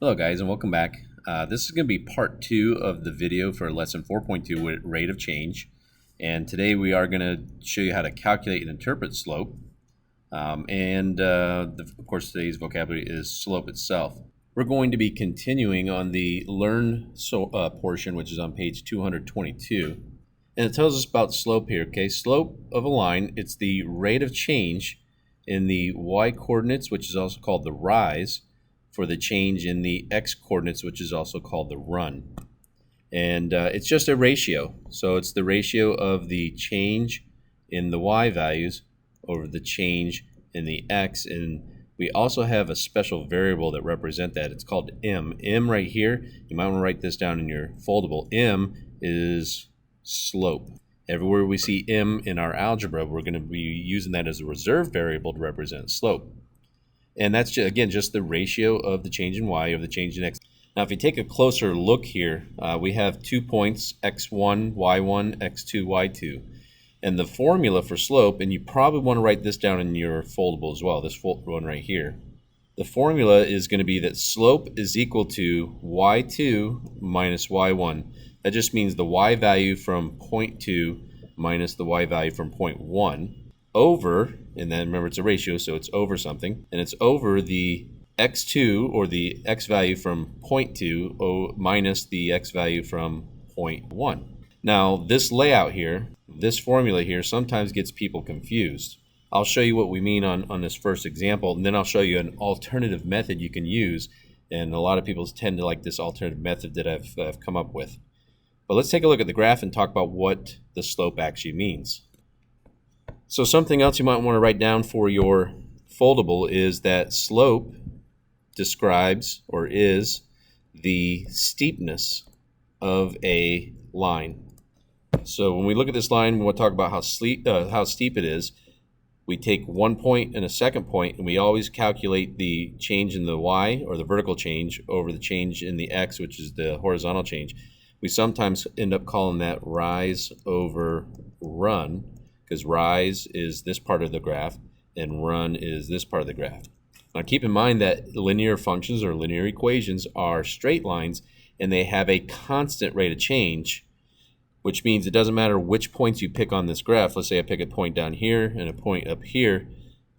Hello guys and welcome back. This is going to be part 2 of the video for lesson 4.2 with rate of change. And today we are going to show you how to calculate and interpret slope. Of course today's vocabulary is slope itself. We're going to be continuing on the learn portion, which is on page 222. And it tells us about slope here. Okay, slope of a line, it's the rate of change in the y coordinates, which is also called the rise, for the change in the x coordinates, which is also called the run. And it's just a ratio. So it's the ratio of the change in the y values over the change in the x. And we also have a special variable that represent that. It's called m. M right here, you might want to write this down in your foldable. M is slope. Everywhere we see m in our algebra, we're going to be using that as a reserve variable to represent slope. And that's, again, just the ratio of the change in y over the change in x. Now, if you take a closer look here, we have 2 points, x1, y1, x2, y2. And the formula for slope, and you probably want to write this down in your foldable as well, this one right here. The formula is going to be that slope is equal to y2 minus y1. That just means the y value from point 2 minus the y value from point 1. Over, and then remember it's a ratio, so it's over something, and it's over the x2, or the x value from 0.2 minus the x value from 0.1. Now this layout here, this formula here, sometimes gets people confused. I'll show you what we mean on this first example, and then I'll show you an alternative method you can use, and a lot of people tend to like this alternative method that I've come up with. But let's take a look at the graph and talk about what the slope actually means. So something else you might want to write down for your foldable is that slope describes, or is, the steepness of a line. So when we look at this line, we'll talk about how steep it is. We take 1 point and a second point, and we always calculate the change in the y, or the vertical change, over the change in the x, which is the horizontal change. We sometimes end up calling that rise over run, because rise is this part of the graph and run is this part of the graph. Now keep in mind that linear functions, or linear equations, are straight lines, and they have a constant rate of change, which means it doesn't matter which points you pick on this graph. Let's say I pick a point down here and a point up here.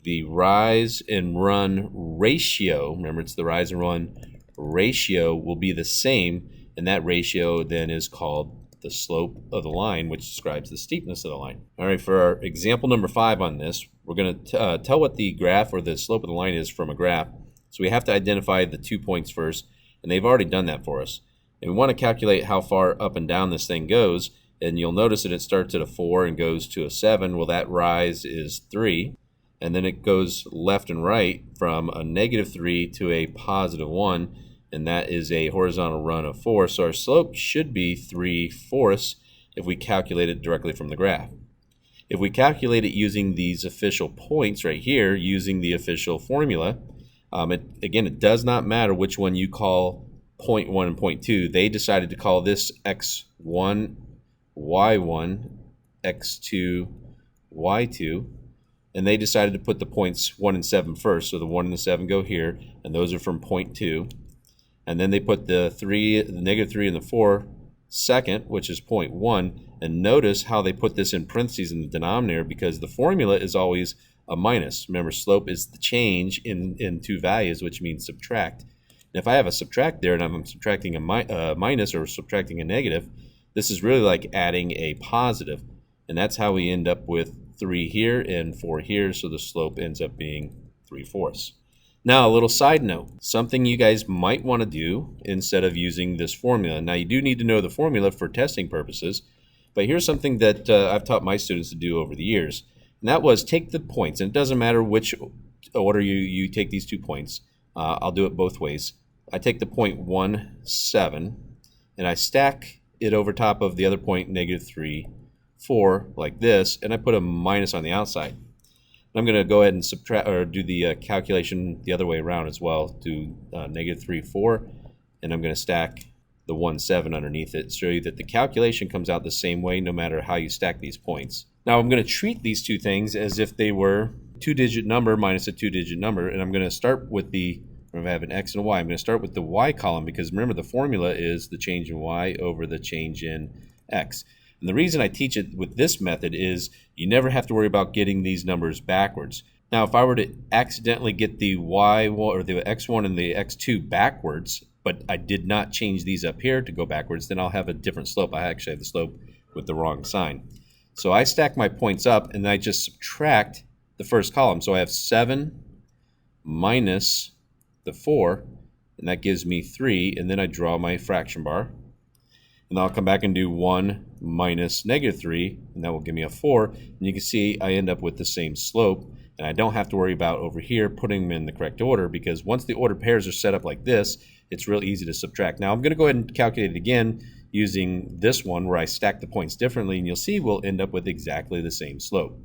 The rise and run ratio, remember it's the rise and run ratio, will be the same, and that ratio then is called the slope of the line, which describes the steepness of the line. All right, for our example number 5 on this, we're going to tell what the graph, or the slope of the line, is from a graph. So we have to identify the 2 points first, and they've already done that for us. And we want to calculate how far up and down this thing goes, and you'll notice that it starts at a 4 and goes to a 7. Well, that rise is 3, and then it goes left and right from a -3 to a +1, and that is a horizontal run of 4. So our slope should be 3/4 if we calculate it directly from the graph. If we calculate it using these official points right here, using the official formula, again, it does not matter which one you call point 1 and point 2. They decided to call this x1, y1, x2, y2, and they decided to put the points 1 and 7 first. So the 1 and the 7 go here, and those are from point 2. And then they put the -3 and the 4 second, which is 0.1. And notice how they put this in parentheses in the denominator, because the formula is always a minus. Remember, slope is the change in two values, which means subtract. And if I have a subtract there and I'm subtracting a minus, or subtracting a negative, this is really like adding a positive. And that's how we end up with 3 here and 4 here. So the slope ends up being 3/4. Now, a little side note, something you guys might want to do instead of using this formula. Now, you do need to know the formula for testing purposes, but here's something that I've taught my students to do over the years, and that was take the points, and it doesn't matter which order you take these 2 points. I'll do it both ways. I take the point 1, 7, and I stack it over top of the other point, -3, 4, like this, and I put a minus on the outside. I'm going to go ahead and subtract, or do the calculation the other way around as well. Do -3, 4, and I'm going to stack the 1, 7 underneath it, show you that the calculation comes out the same way no matter how you stack these points. Now I'm going to treat these two things as if they were 2-digit number minus a 2-digit number, and I'm going to start with the I have an x and a y. I'm going to start with the y column because remember the formula is the change in y over the change in x. And the reason I teach it with this method is you never have to worry about getting these numbers backwards. Now, if I were to accidentally get the y1 or the x1 and the x2 backwards, but I did not change these up here to go backwards, then I'll have a different slope. I actually have the slope with the wrong sign. So I stack my points up and I just subtract the first column. So I have 7 minus the 4, and that gives me 3, and then I draw my fraction bar. And I'll come back and do 1 minus negative 3, and that will give me a 4. And you can see I end up with the same slope, and I don't have to worry about over here putting them in the correct order, because once the ordered pairs are set up like this, it's real easy to subtract. Now I'm going to go ahead and calculate it again using this one where I stack the points differently, and you'll see we'll end up with exactly the same slope.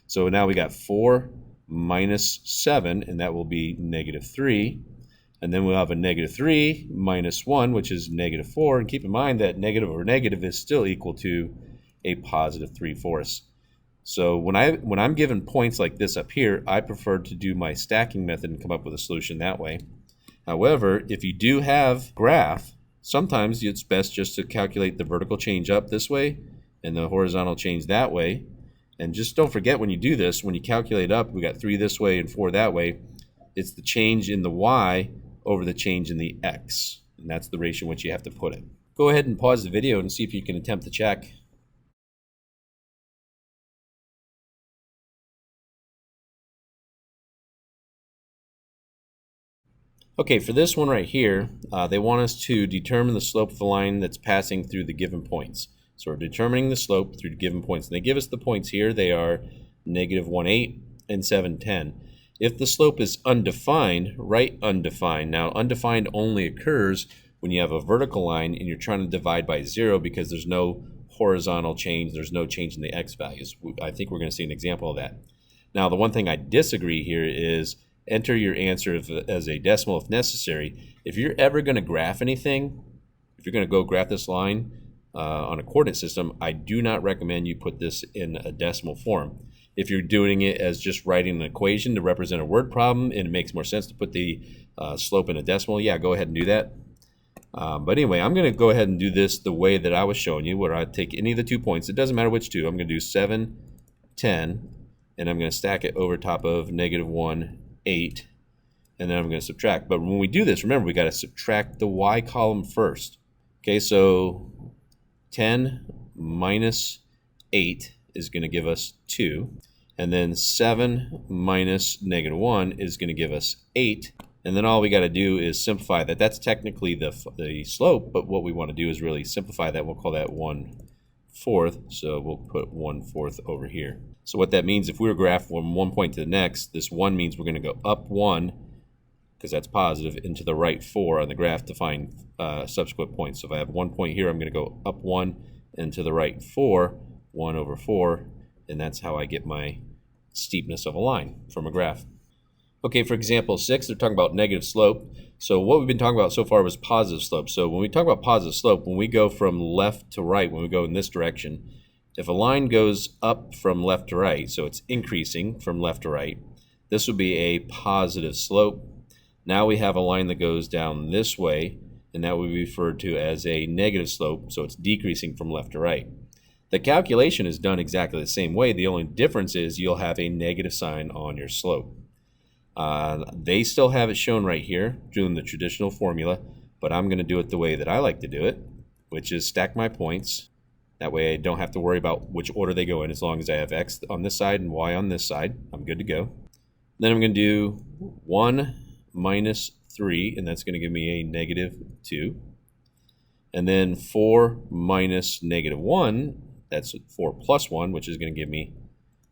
So now we got 4 minus 7, and that will be negative 3. And then we'll have a negative 3 minus 1, which is negative 4. And keep in mind that negative over negative is still equal to a positive 3/4. So when I'm given points like this up here, I prefer to do my stacking method and come up with a solution that way. However, if you do have graph, sometimes it's best just to calculate the vertical change up this way and the horizontal change that way. And just don't forget when you do this, when you calculate up, we got 3 this way and 4 that way. It's the change in the y over the change in the x. And that's the ratio in which you have to put it. Go ahead and pause the video and see if you can attempt to check. Okay, for this one right here, they want us to determine the slope of the line that's passing through the given points. So we're determining the slope through given points. And they give us the points here. They are negative 1,8 and 7,10. If the slope is undefined, write undefined. Now, undefined only occurs when you have a vertical line and you're trying to divide by 0 because there's no horizontal change, there's no change in the x values. I think we're going to see an example of that. Now, the one thing I disagree here is enter your answer as a decimal if necessary. If you're ever going to graph anything, if you're going to go graph this line on a coordinate system, I do not recommend you put this in a decimal form. If you're doing it as just writing an equation to represent a word problem and it makes more sense to put the slope in a decimal, yeah, go ahead and do that. But anyway, I'm going to go ahead and do this the way that I was showing you, where I take any of the 2 points. It doesn't matter which two. I'm going to do 7, 10, and I'm going to stack it over top of negative 1, 8, and then I'm going to subtract. But when we do this, remember, we got to subtract the y column first. Okay, so 10 minus 8 is going to give us 2. And then 7 minus negative 1 is going to give us 8. And then all we got to do is simplify that. That's technically the slope, but what we want to do is really simplify that. We'll call that 1/4. So we'll put 1/4 over here. So what that means, if we were graph from one point to the next, this 1 means we're going to go up 1, because that's positive, into the right 4 on the graph to find subsequent points. So if I have 1 point here, I'm going to go up 1 and to the right 4, 1/4, and that's how I get my steepness of a line from a graph. Okay, for example 6, they're talking about negative slope. So what we've been talking about so far was positive slope. So when we talk about positive slope, when we go from left to right, when we go in this direction, if a line goes up from left to right, so it's increasing from left to right, this would be a positive slope. Now we have a line that goes down this way, and that would be referred to as a negative slope, so it's decreasing from left to right. The calculation is done exactly the same way. The only difference is you'll have a negative sign on your slope. They still have it shown right here, doing the traditional formula, but I'm going to do it the way that I like to do it, which is stack my points. That way I don't have to worry about which order they go in. As long as I have x on this side and y on this side, I'm good to go. Then I'm going to do 1 minus 3, and that's going to give me a negative 2. And then 4 minus negative 1, that's 4 plus 1, which is going to give me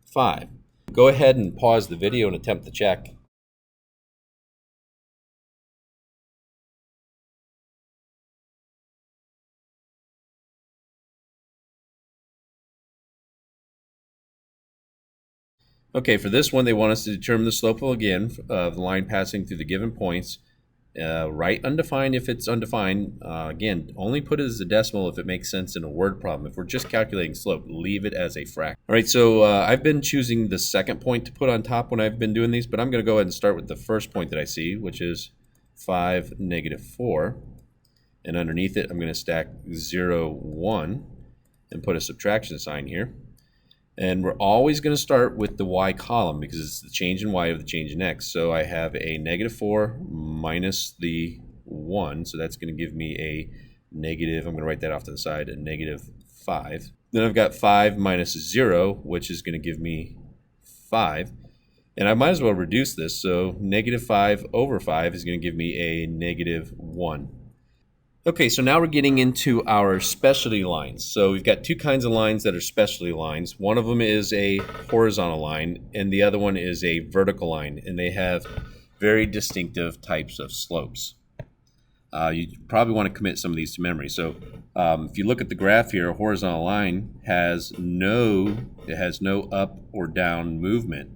5. Go ahead and pause the video and attempt to check. Okay, for this one, they want us to determine the slope again of the line passing through the given points. Write undefined if it's undefined. Again, only put it as a decimal if it makes sense in a word problem. If we're just calculating slope, leave it as a fraction. All right, so I've been choosing the second point to put on top when I've been doing these, but I'm going to go ahead and start with the first point that I see, which is 5, negative 4. And underneath it, I'm going to stack 0, 1 and put a subtraction sign here. And we're always going to start with the y column because it's the change in y of the change in x. So I have a negative 4 minus the 1. So that's going to give me a negative, I'm going to write that off to the side, a negative 5. Then I've got 5 minus 0, which is going to give me 5. And I might as well reduce this. So negative 5 over 5 is going to give me a negative 1. Okay, so now we're getting into our specialty lines. So we've got two kinds of lines that are specialty lines. One of them is a horizontal line, and the other one is a vertical line, and they have very distinctive types of slopes. You probably want to commit some of these to memory. So if you look at the graph here, a horizontal line has no up or down movement,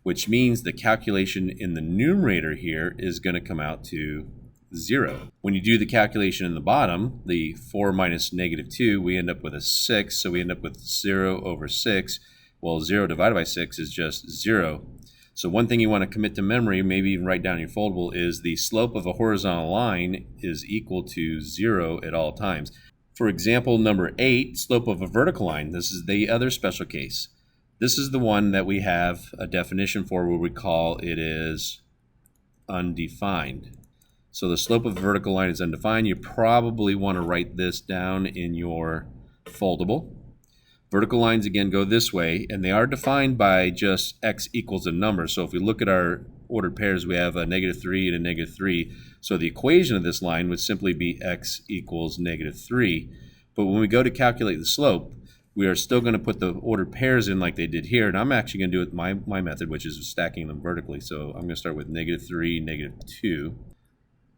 which means the calculation in the numerator here is going to come out to 0. When you do the calculation in the bottom, the 4 minus negative 2, we end up with a 6, so we end up with 0 over 6. Well, 0 divided by 6 is just 0. So one thing you want to commit to memory, maybe even write down in your foldable, is the slope of a horizontal line is equal to 0 at all times. For example, number 8, slope of a vertical line. This is the other special case. This is the one that we have a definition for where we call it is undefined. So the slope of a vertical line is undefined. You probably want to write this down in your foldable. Vertical lines, again, go this way, and they are defined by just x equals a number. So if we look at our ordered pairs, we have a negative 3 and a negative 3. So the equation of this line would simply be x equals negative 3. But when we go to calculate the slope, we are still going to put the ordered pairs in like they did here. And I'm actually going to do it my method, which is stacking them vertically. So I'm going to start with negative 3, negative 2.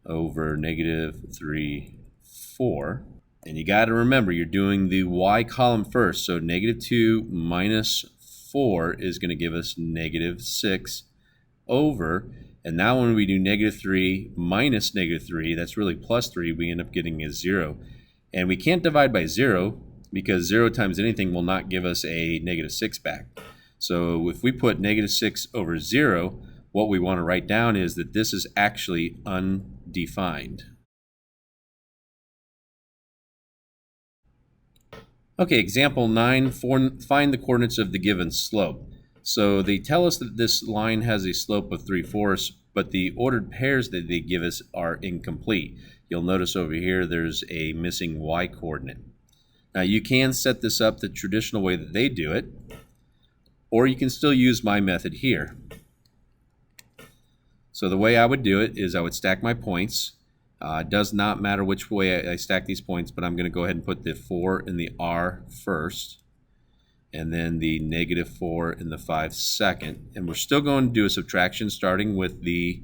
Over negative 3, 4. And you got to remember, you're doing the y column first. So negative 2 minus 4 is going to give us negative 6 over. And now when we do negative 3 minus negative 3, that's really plus 3, we end up getting a 0. And we can't divide by 0 because 0 times anything will not give us a negative 6 back. So if we put negative 6 over 0, what we want to write down is that this is actually undefined. Okay, example 9, find the coordinates of the given slope. So they tell us that this line has a slope of 3/4, but the ordered pairs that they give us are incomplete. You'll notice over here there's a missing y coordinate. Now you can set this up the traditional way that they do it, or you can still use my method here. So the way I would do it is I would stack my points. It does not matter which way I stack these points, but I'm going to go ahead and put the 4 in the R first, and then the negative 4 in the 5 second. And we're still going to do a subtraction starting with the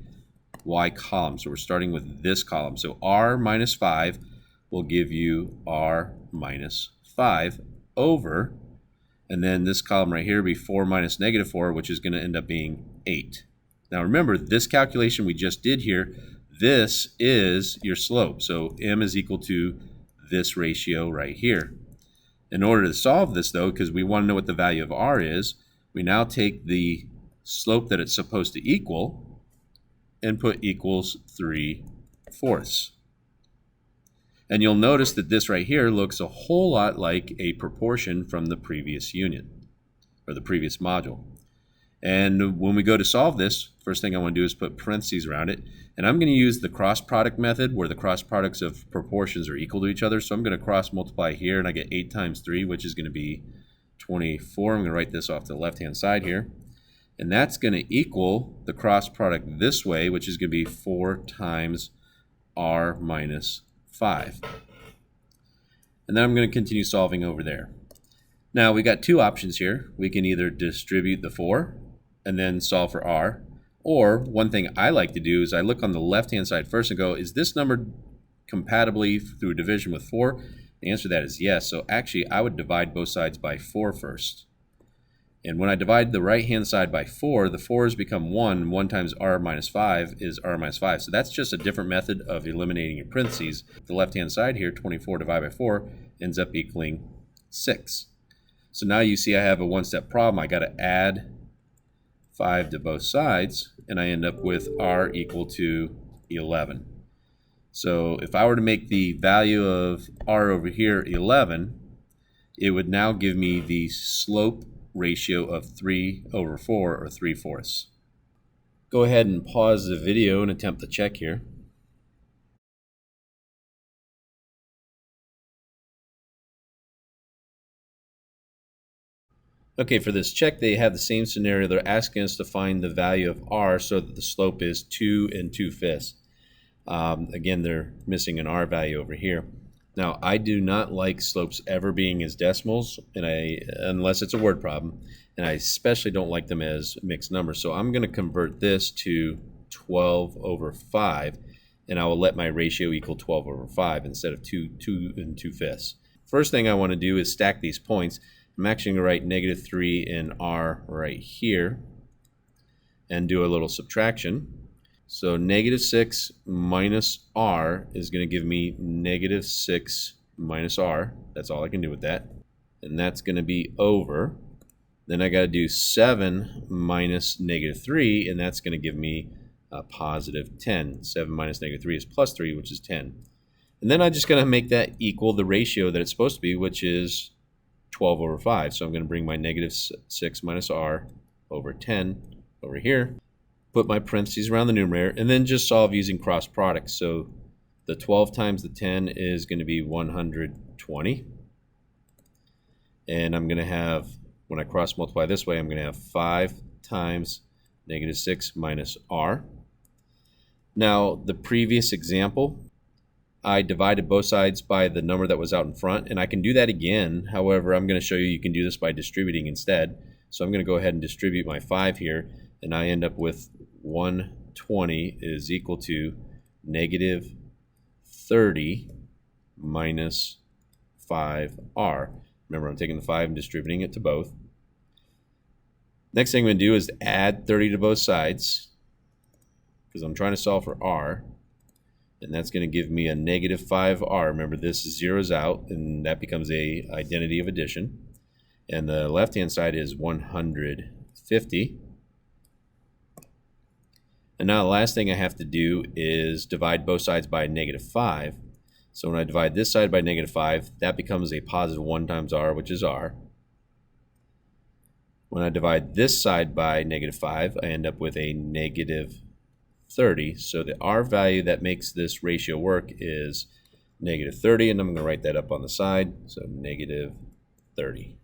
y column. So we're starting with this column. So R minus 5 will give you R minus 5 over, and then this column right here will be 4 minus negative 4, which is going to end up being 8. Now remember, this calculation we just did here, this is your slope. So m is equal to this ratio right here. In order to solve this, though, because we want to know what the value of r is, we now take the slope that it's supposed to equal and put equals 3/4. And you'll notice that this right here looks a whole lot like a proportion from the previous unit, or the previous module. And when we go to solve this, first thing I want to do is put parentheses around it. And I'm going to use the cross product method where the cross products of proportions are equal to each other. So I'm going to cross multiply here, and I get 8 times 3, which is going to be 24. I'm going to write this off to the left-hand side here. And that's going to equal the cross product this way, which is going to be 4 times r minus 5. And then I'm going to continue solving over there. Now we got two options here. We can either distribute the 4 and then solve for r, or one thing I like to do is I look on the left-hand side first and go, is this number compatibly through division with 4? The answer to that is yes. So actually I would divide both sides by 4 first. And when I divide the right-hand side by 4, the 4's become 1. 1 times r minus 5 is r minus 5. So that's just a different method of eliminating your parentheses. The left-hand side here, 24 divided by 4, ends up equaling 6. So now you see I have a one-step problem. I got to add 5 to both sides, and I end up with r equal to 11. So if I were to make the value of r over here 11, it would now give me the slope ratio of 3/4 or 3/4. Go ahead and pause the video and attempt the check here. Okay, for this check, they have the same scenario. They're asking us to find the value of r so that the slope is 2 2/5. Again, they're missing an r value over here. Now, I do not like slopes ever being as decimals, unless it's a word problem, and I especially don't like them as mixed numbers. So I'm going to convert this to 12/5, and I will let my ratio equal 12/5 instead of 2 2/5. First thing I want to do is stack these points. I'm actually going to write -3 in r right here and do a little subtraction. So -6 minus r is going to give me -6 minus r. That's all I can do with that. And that's going to be over. Then I got to do 7 minus -3, and that's going to give me a positive 10. 7 minus -3 is plus 3, which is 10. And then I'm just going to make that equal the ratio that it's supposed to be, which is 12/5. So I'm going to bring my -6 minus r over 10 over here. Put my parentheses around the numerator, and then just solve using cross products. So the 12 times the 10 is going to be 120. And I'm going to have, when I cross multiply this way, I'm going to have 5 times -6 minus r. Now, the previous example, I divided both sides by the number that was out in front, and I can do that again. However, I'm going to show you can do this by distributing instead. So I'm going to go ahead and distribute my 5 here, and I end up with 120 is equal to -30 minus 5r. Remember, I'm taking the 5 and distributing it to both. Next thing I'm going to do is add 30 to both sides, because I'm trying to solve for r. And that's going to give me a -5r. Remember, this zeroes out, and that becomes a identity of addition. And the left-hand side is 150. And now the last thing I have to do is divide both sides by -5. So when I divide this side by -5, that becomes a positive 1 times r, which is r. When I divide this side by -5, I end up with a -30. So the r value that makes this ratio work is -30, and I'm going to write that up on the side. So -30.